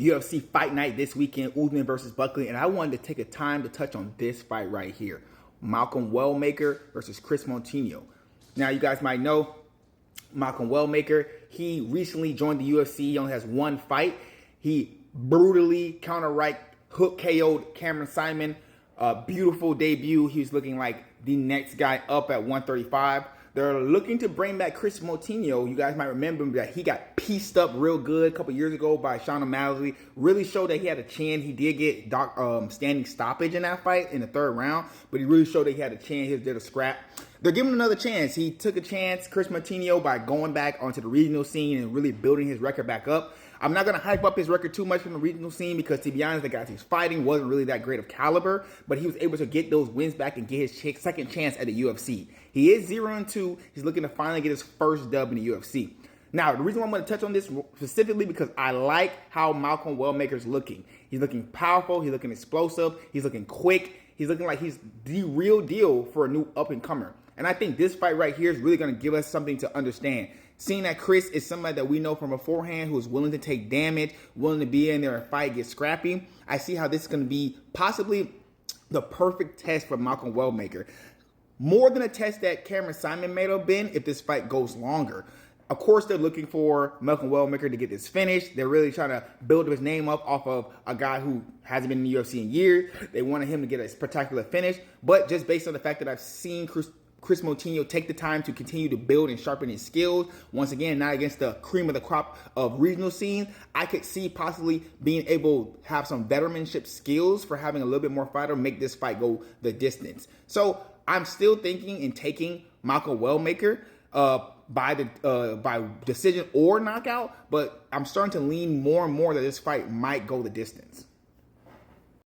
UFC Fight Night this weekend, Usman versus Buckley, and I wanted to take a time to touch on this fight right here. Malcom Wellmaker versus Kris Moutinho. Now, you guys might know Malcom Wellmaker. He recently joined the UFC. He only has one fight. He brutally counter-right hook KO'd Cameron Simon. Beautiful debut. He was looking like the next guy up at 135. They're looking to bring back Kris Moutinho. You guys might remember that he got pieced up real good a couple years ago by Sean O'Malley. Really showed that he had a chin. He did get standing stoppage in that fight in the third round, but he really showed that he had a chin. He did a scrap. They're giving him another chance. He took a chance, Kris Moutinho, by going back onto the regional scene and really building his record back up. I'm not going to hype up his record too much from the regional scene because, to be honest, the guys he's fighting wasn't really that great of caliber, but he was able to get those wins back and get his second chance at the UFC. He is 0-2. He's looking to finally get his first dub in the UFC. Now, the reason why I'm going to touch on this specifically because I like how Malcom Wellmaker's looking. He's looking powerful. He's looking explosive. He's looking quick. He's looking like he's the real deal for a new up-and-comer. And I think this fight right here is really going to give us something to understand. Seeing that Kris is somebody that we know from beforehand who is willing to take damage, willing to be in there and fight, get scrappy, I see how this is going to be possibly the perfect test for Malcom Wellmaker. More than a test that Cameron Simon may have been if this fight goes longer. Of course, they're looking for Malcom Wellmaker to get this finished. They're really trying to build his name up off of a guy who hasn't been in the UFC in years. They wanted him to get a spectacular finish. But just based on the fact that I've seen Kris Moutinho take the time to continue to build and sharpen his skills. Once again, not against the cream of the crop of regional scene. I could see possibly being able to have some veteranship skills for having a little bit more fighter make this fight go the distance. So I'm still thinking in taking Malcom Wellmaker by decision or knockout, but I'm starting to lean more and more that this fight might go the distance.